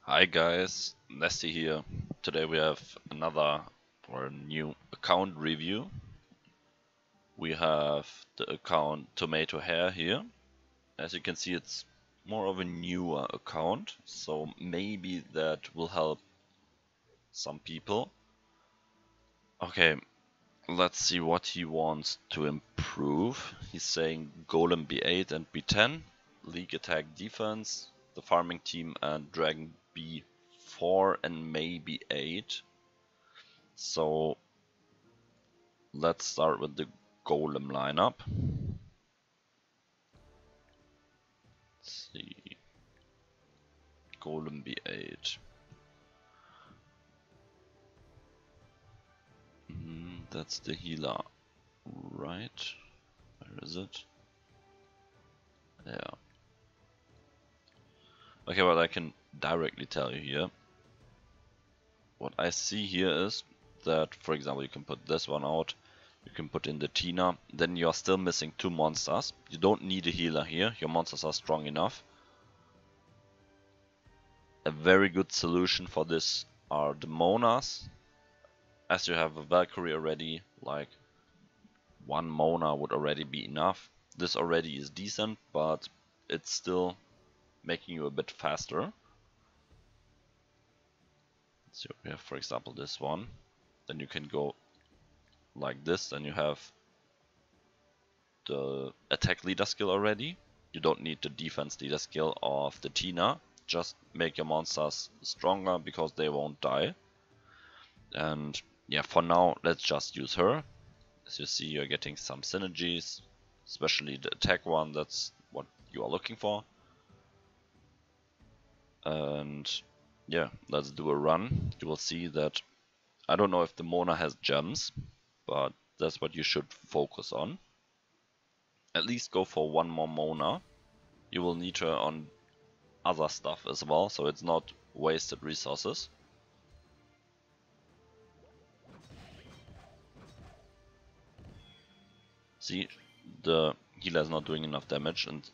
Hi guys, Nesty here. Today we have another or a new account review. We have the account TomatoHair here. As you can see, it's more of a newer account, so maybe that will help some people. Okay, let's see what he wants to improve. He's saying Golem B8 and B10, League Attack Defense, the Farming Team, and Dragon B4 and maybe 8. So let's start with the Golem lineup. Let's see. Golem B8. That's the healer, right? Where is it? Yeah. Okay, but I can directly tell you here. What I see here is that, for example, you can put this one out. You can put in the Tina. Then you are still missing 2 monsters. You don't need a healer here. Your monsters are strong enough. A very good solution for this are the Monas. As you have a Valkyrie already, like 1 Mona would already be enough. This already is decent, but it's still making you a bit faster. So we have, for example, this one. Then you can go like this, then you have the attack leader skill already. You don't need the defense leader skill of the Tina. Just make your monsters stronger because they won't die. And yeah, for now, let's just use her. As you see, you're getting some synergies, especially the attack one, that's what you are looking for. And yeah, let's do a run. You will see that, I don't know if the Mona has gems, but that's what you should focus on. At least go for 1 more Mona. You will need her on other stuff as well, so it's not wasted resources. See, the healer is not doing enough damage and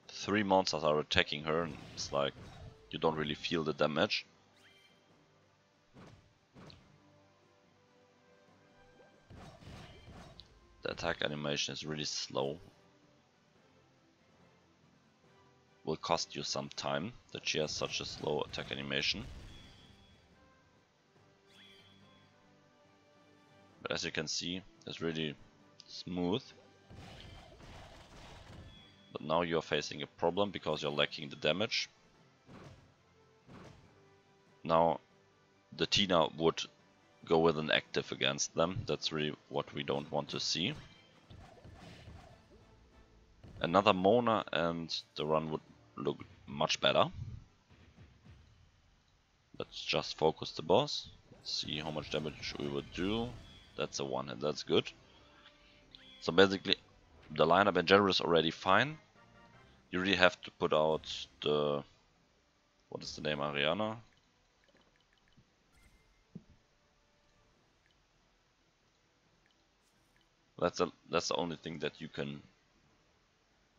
3 monsters are attacking her and it's like you don't really feel the damage. The attack animation is really slow. Will cost you some time that she has such a slow attack animation. But as you can see, it's really smooth. But now you're facing a problem because you're lacking the damage. Now the Tina would go with an active against them. That's really what we don't want to see. Another Mona and the run would look much better. Let's just focus the boss. See how much damage we would do. That's a 1 hit, that's good. So basically the lineup in general is already fine. You really have to put out the, what is the name, Ariana? That's the only thing that you can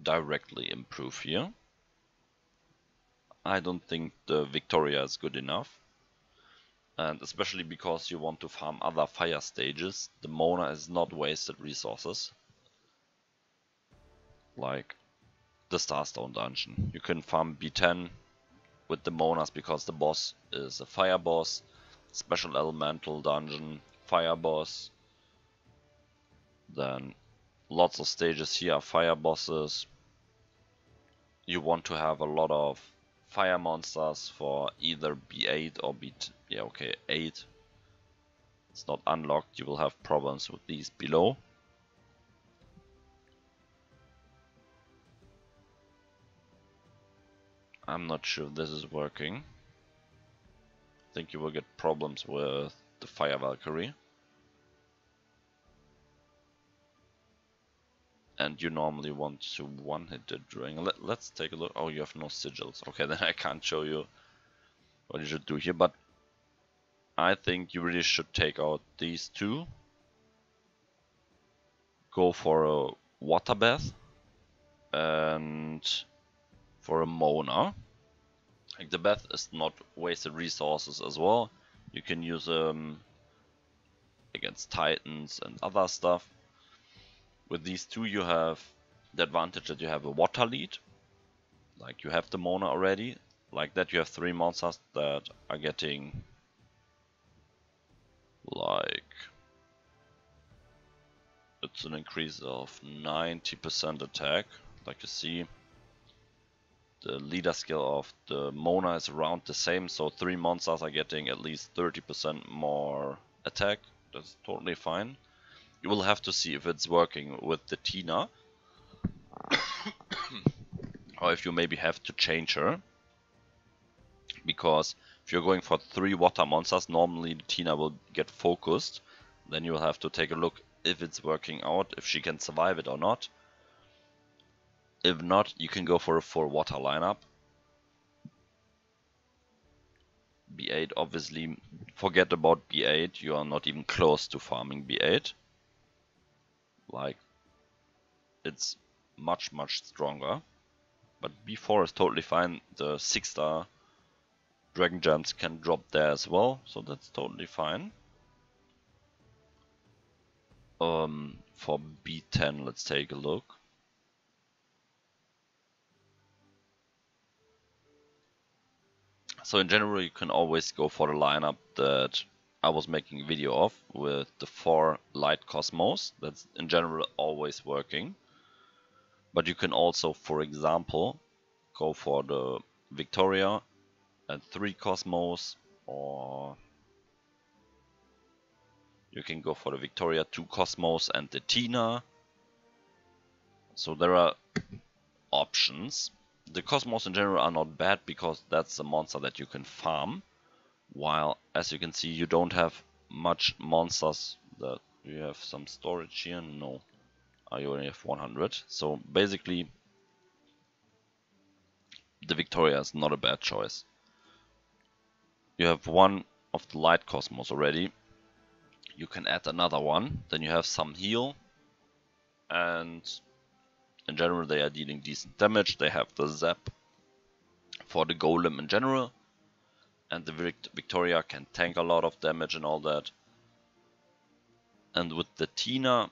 directly improve here. I don't think the Victoria is good enough. And especially because you want to farm other fire stages, the Mona is not wasted resources. Like the Starstone dungeon. You can farm B10 with the Monas because the boss is a fire boss. Special elemental dungeon, fire boss. Then lots of stages here are fire bosses. You want to have a lot of fire monsters for either B8 or yeah, okay, 8. It's not unlocked, you will have problems with these below. I'm not sure if this is working. I think you will get problems with the Fire Valkyrie. And you normally want to one-hit the dragon. Let's take a look. Oh, you have no sigils. Okay, then I can't show you what you should do here, but I think you really should take out these two. Go for a water bath and for a Mona. Like the best is not wasted resources as well. You can use them against titans and other stuff. With these two you have the advantage that you have a water lead. Like you have the Mona already. Like that you have 3 monsters that are getting like, it's an increase of 90% attack. Like you see, the leader skill of the Mona is around the same, so 3 monsters are getting at least 30% more attack. That's totally fine. You will have to see if it's working with the Tina, or if you maybe have to change her. Because if you're going for 3 water monsters, normally the Tina will get focused. Then you will have to take a look if it's working out, if she can survive it or not. If not, you can go for a full water lineup. B8, obviously, forget about B8, you are not even close to farming B8. Like, it's much stronger. But B4 is totally fine, the 6-star Dragon Gems can drop there as well, so that's totally fine. For B10, let's take a look. So in general, you can always go for the lineup that I was making a video of with the 4 light Cosmos. That's in general always working. But you can also, for example, go for the Victoria and 3 Cosmos, or you can go for the Victoria, 2 Cosmos and the Tina. So there are options. The Cosmos in general are not bad because that's a monster that you can farm, while as you can see you don't have much monsters. That you have some storage here? No. You only have 100. So basically the Victoria is not a bad choice. You have one of the light Cosmos already. You can add another one, then you have some heal, and in general they are dealing decent damage. They have the zap for the golem in general, and the Victoria can tank a lot of damage and all that. And with the Tina,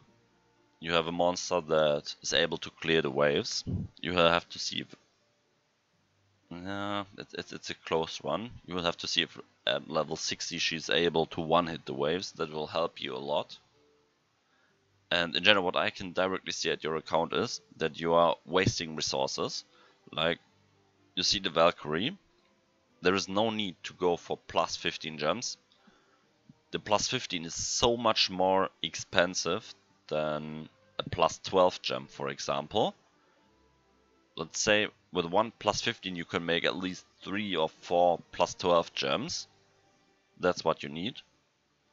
you have a monster that is able to clear the waves. You will have to see if... it's a close one. You will have to see if at level 60 she's able to one-hit the waves. That will help you a lot. And in general, what I can directly see at your account is that you are wasting resources. Like, you see the Valkyrie. There is no need to go for plus 15 gems. The plus 15 is so much more expensive than a plus 12 gem, for example. Let's say with one plus 15 you can make at least 3 or 4 plus 12 gems. That's what you need.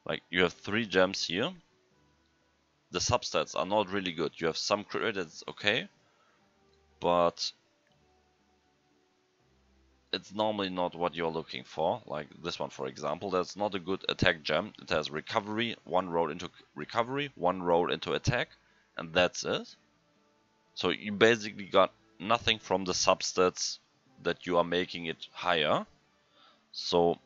Like, you have 3 gems here. The substats are not really good. You have some crit rate that's okay, but it's normally not what you're looking for. Like this one, for example, that's not a good attack gem. It has recovery, 1 roll into recovery, 1 roll into attack, and that's it. So you basically got nothing from the substats that you are making it higher. So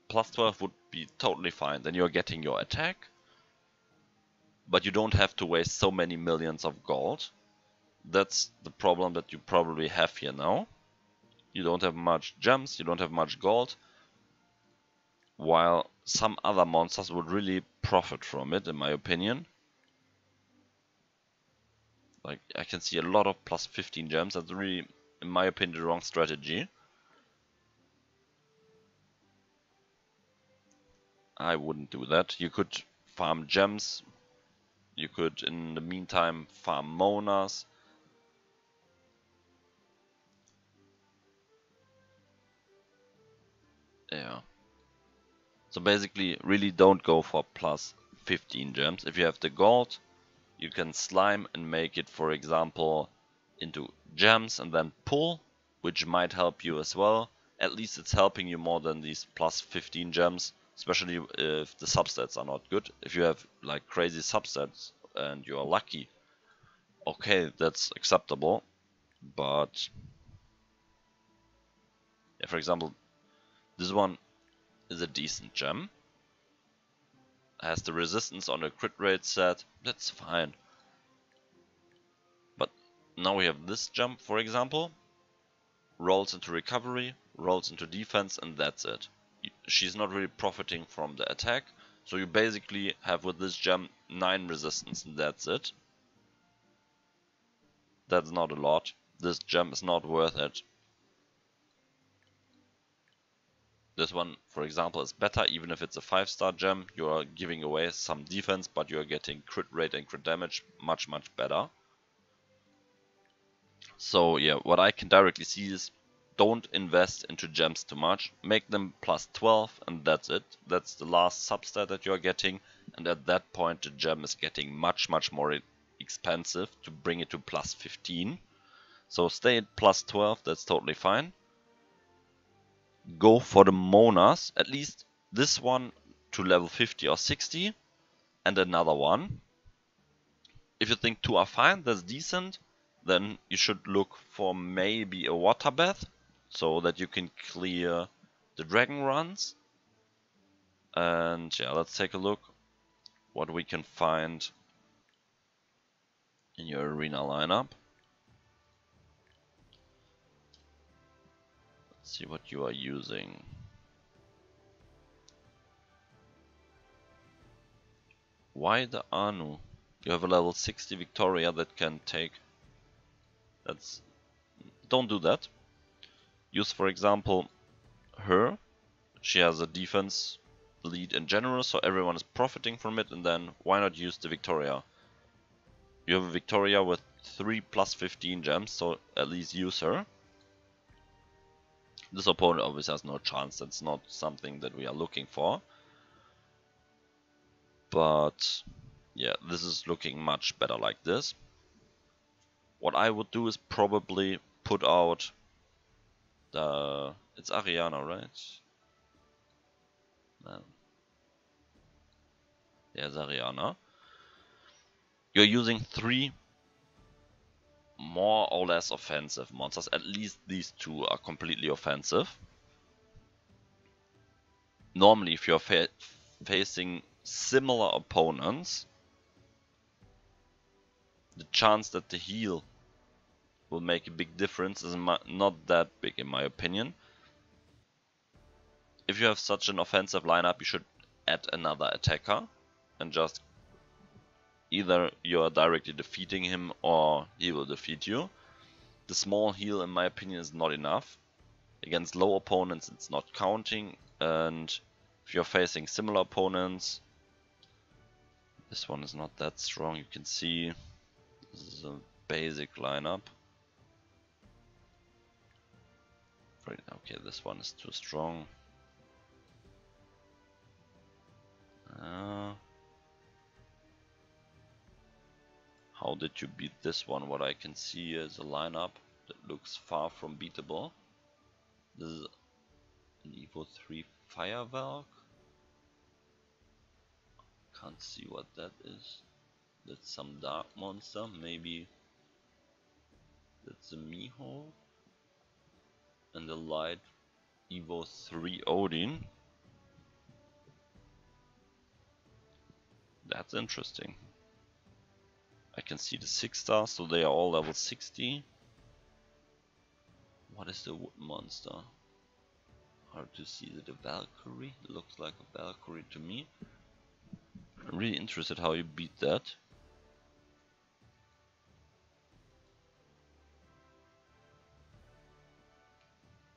plus 12 would be totally fine. Then you're getting your attack, but you don't have to waste so many millions of gold. That's the problem that you probably have here now. You don't have much gems, you don't have much gold, while some other monsters would really profit from it, in my opinion. Like, I can see a lot of plus 15 gems. That's really, in my opinion, the wrong strategy. I wouldn't do that. You could farm gems. You could, in the meantime, farm Monas. Yeah. So basically, really don't go for plus 15 gems. If you have the gold, you can slime and make it, for example, into gems and then pull, which might help you as well. At least it's helping you more than these plus 15 gems, especially if the substats are not good. If you have like crazy substats and you are lucky, okay, that's acceptable, but For example, this one is a decent gem. Has the resistance on a crit rate set, that's fine. But now we have this gem, for example, rolls into recovery, rolls into defense, and that's it. She's not really profiting from the attack, so you basically have with this gem 9 resistance, and that's it. That's not a lot. This gem is not worth it. This one, for example, is better. Even if it's a 5-star gem, you are giving away some defense, but you are getting crit rate and crit damage much better. So yeah, what I can directly see is don't invest into gems too much. Make them plus 12 and that's it. That's the last substat that you are getting, and at that point the gem is getting much more expensive to bring it to plus 15. So stay at plus 12, that's totally fine. Go for the Monas, at least this one to level 50 or 60, and another one. If you think 2 are fine, that's decent, then you should look for maybe a water bath, so that you can clear the dragon runs. And yeah, let's take a look what we can find in your arena lineup. Let's see what you are using. Why the Anu? You have a level 60 Victoria that can take... Don't do that. Use, for example, her. She has a defense lead in general, so everyone is profiting from it, and then why not use the Victoria? You have a Victoria with 3 plus 15 gems, so at least use her. This opponent obviously has no chance, that's not something that we are looking for. But yeah, this is looking much better like this. What I would do is probably put out the... It's Ariana, right? No. Yeah, it's Ariana. You're using 3 more or less offensive monsters. At least these 2 are completely offensive. Normally, if you're facing similar opponents, the chance that the heal will make a big difference is not that big in my opinion. If you have such an offensive lineup, you should add another attacker and just either you are directly defeating him or he will defeat you. The small heal in my opinion is not enough. Against low opponents it's not counting, and if you're facing similar opponents, this one is not that strong. You can see this is a basic lineup. Okay, this one is too strong. How did you beat this one? What I can see is a lineup that looks far from beatable. This is an Evo 3 Firevalk. Can't see what that is. That's some dark monster. Maybe that's a Miho. And the light Evo 3 Odin. That's interesting. I can see the 6 stars, so they are all level 60. What is the wood monster? Hard to see. Is it a Valkyrie? It looks like a Valkyrie to me. I'm really interested how you beat that.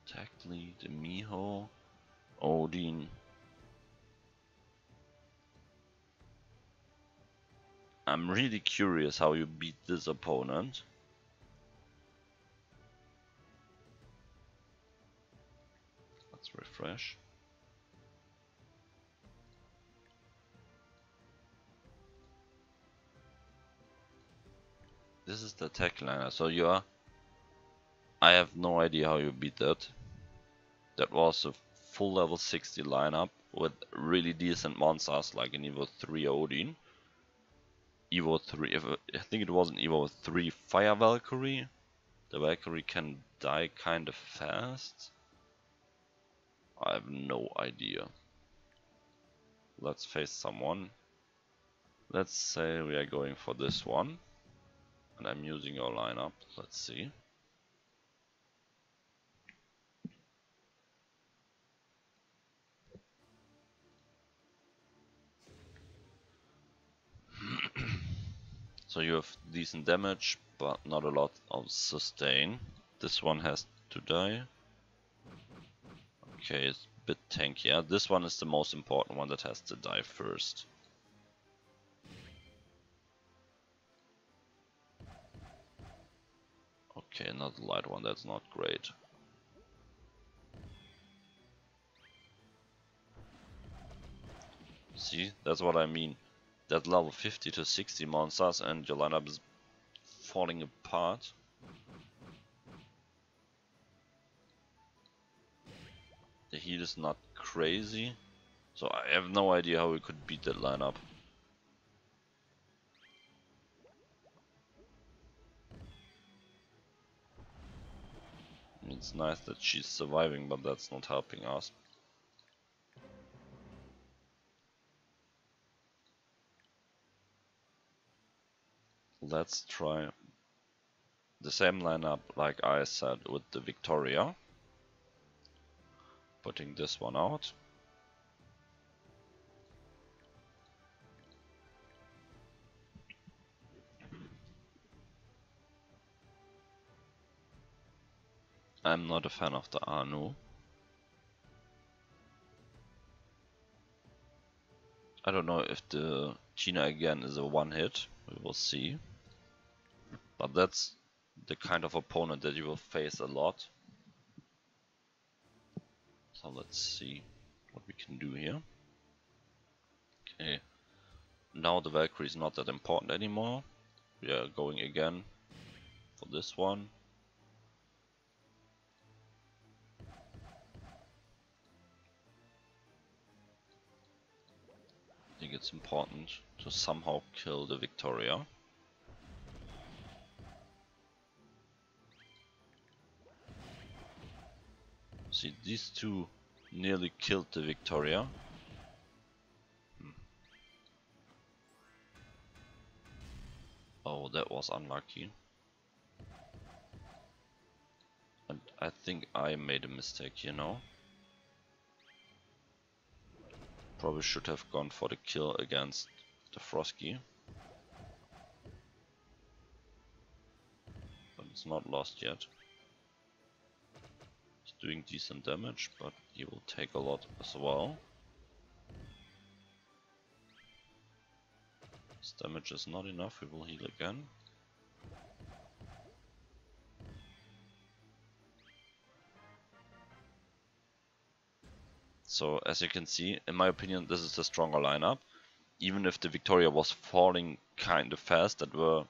Attack lead, Miho, Odin. I'm really curious how you beat this opponent. Let's refresh. This is the attack liner, so you are... I have no idea how you beat that. That was a full level 60 lineup with really decent monsters like an Evo 3 Odin. Evo 3, I think it was an Evo 3 Fire Valkyrie. The Valkyrie can die kind of fast. I have no idea. Let's face someone. Let's say we are going for this one. And I'm using your lineup. Let's see. So you have decent damage, but not a lot of sustain. This one has to die. Okay, it's a bit tanky. Yeah, this one is the most important one that has to die first. Okay, another light one, that's not great. See, that's what I mean. That level 50 to 60 monsters and your lineup is falling apart. The heat is not crazy, so I have no idea how we could beat that lineup. It's nice that she's surviving, but that's not helping us. Let's try the same lineup like I said with the Victoria. Putting this one out. I'm not a fan of the Anu. I don't know if the Tina again is a one hit, we will see. But that's the kind of opponent that you will face a lot. So let's see what we can do here. Okay, now the Valkyrie is not that important anymore. We are going again for this one. I think it's important to somehow kill the Victoria. See, these two nearly killed the Victoria. Oh, that was unlucky. And I think I made a mistake, you know. Probably should have gone for the kill against the Frosky. But it's not lost yet. He's doing decent damage, but he will take a lot as well. His damage is not enough, we will heal again. So as you can see, in my opinion, this is the stronger lineup. Even if the Victoria was falling kind of fast, that were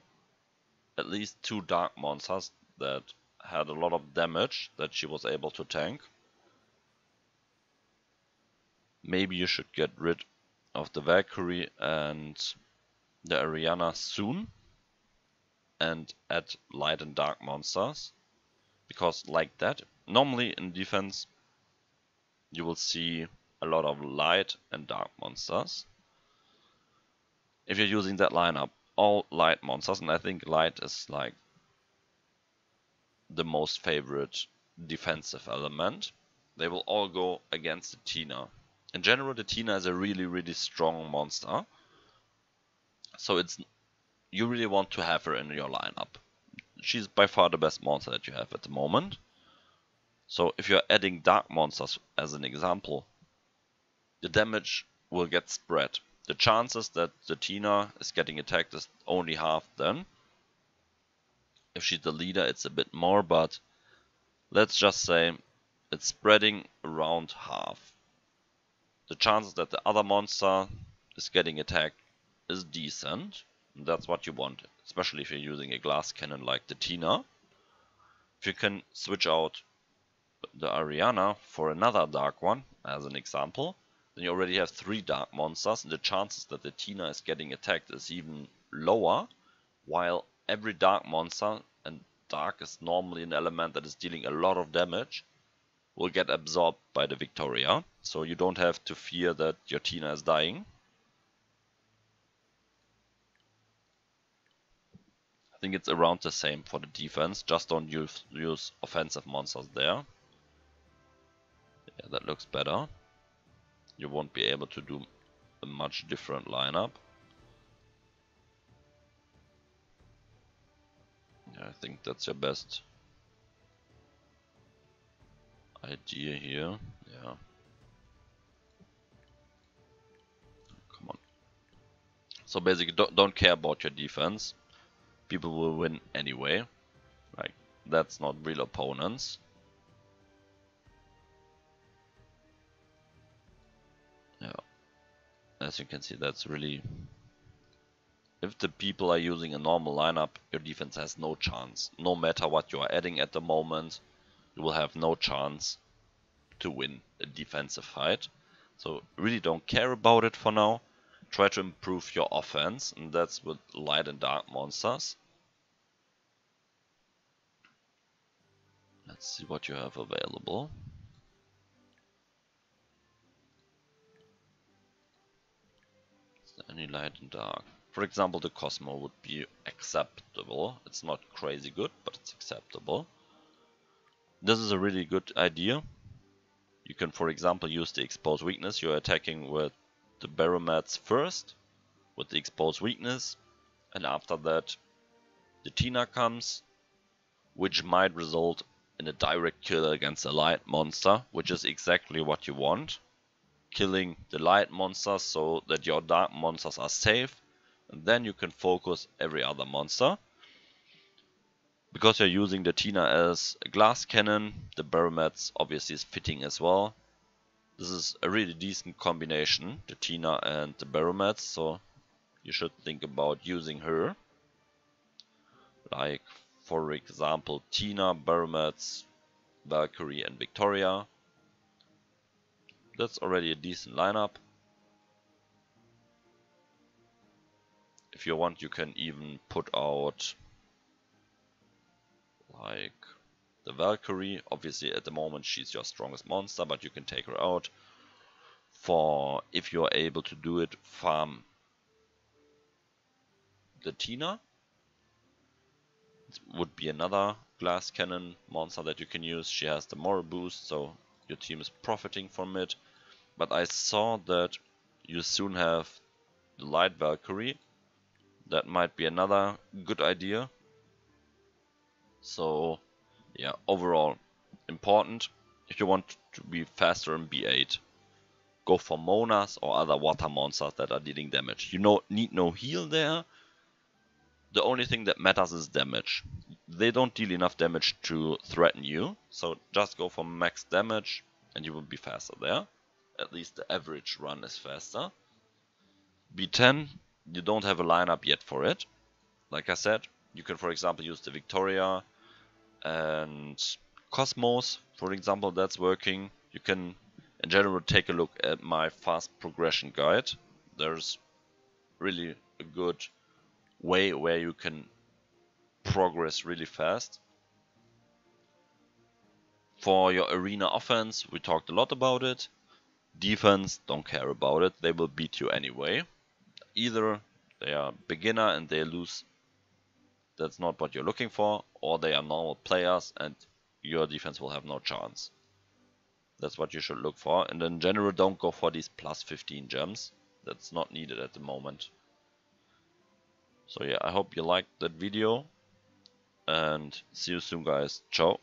at least two dark monsters that had a lot of damage that she was able to tank. Maybe you should get rid of the Valkyrie and the Ariana soon and add light and dark monsters, because like that, normally in defense you will see a lot of light and dark monsters. If you're using that lineup, all light monsters, and I think light is like the most favorite defensive element, they will all go against the Tina. In general, the Tina is a really strong monster, so you really want to have her in your lineup. She's by far the best monster that you have at the moment. So if you're adding dark monsters as an example, the damage will get spread. The chances that the Tina is getting attacked is only half then. If she's the leader, it's a bit more, but let's just say it's spreading around half. The chances that the other monster is getting attacked is decent. And that's what you want, especially if you're using a glass cannon like the Tina. If you can switch out the Ariana for another dark one, as an example, then you already have 3 dark monsters, and the chances that the Tina is getting attacked is even lower, while every dark monster, and dark is normally an element that is dealing a lot of damage, will get absorbed by the Victoria, so you don't have to fear that your Tina is dying. I think it's around the same for the defense, just don't use offensive monsters there. Yeah, that looks better. You won't be able to do a much different lineup. Yeah, I think that's your best idea here. Yeah. Come on. So basically, don't care about your defense. People will win anyway. Like, that's not real opponents. Yeah. As you can see, that's really... If the people are using a normal lineup, your defense has no chance. No matter what you are adding at the moment, you will have no chance to win a defensive fight. So really don't care about it for now. Try to improve your offense, and that's with light and dark monsters. Let's see what you have available. Is there any light and dark? For example, the Cosmo would be acceptable. It's not crazy good, but it's acceptable. This is a really good idea. You can, for example, use the exposed weakness. You're attacking with the Baromats first, with the exposed weakness, and after that the Tina comes, which might result in a direct kill against a light monster, which is exactly what you want. Killing the light monsters so that your dark monsters are safe, and then you can focus every other monster. Because you're using the Tina as a glass cannon, the Baromats obviously is fitting as well. This is a really decent combination, the Tina and the Baromats, so you should think about using her. Like, for example, Tina, Baromats, Valkyrie and Victoria. That's already a decent lineup. If you want, you can even put out like the Valkyrie. Obviously at the moment she's your strongest monster, but you can take her out. For if you're able to do it, farm the Tina. It would be another glass cannon monster that you can use. She has the moral boost, so your team is profiting from it. But I saw that you soon have the light Valkyrie. That might be another good idea. So yeah, overall important. If you want to be faster in B8, go for Monas or other water monsters that are dealing damage. You need no heal there. The only thing that matters is damage. They don't deal enough damage to threaten you, so just go for max damage and you will be faster there. At least the average run is faster. B10, you don't have a lineup yet for it. Like I said, you can for example use the Victoria and Cosmos, for example, that's working. You can in general take a look at my fast progression guide. There's really a good way where you can progress really fast. For your arena offense, we talked a lot about it. Defense, don't care about it, they will beat you anyway. Either they are beginner and they lose, that's not what you're looking for, or they are normal players and your defense will have no chance. That's what you should look for, and in general don't go for these plus 15 gems. That's not needed at the moment. So yeah, I hope you liked that video and see you soon guys. Ciao.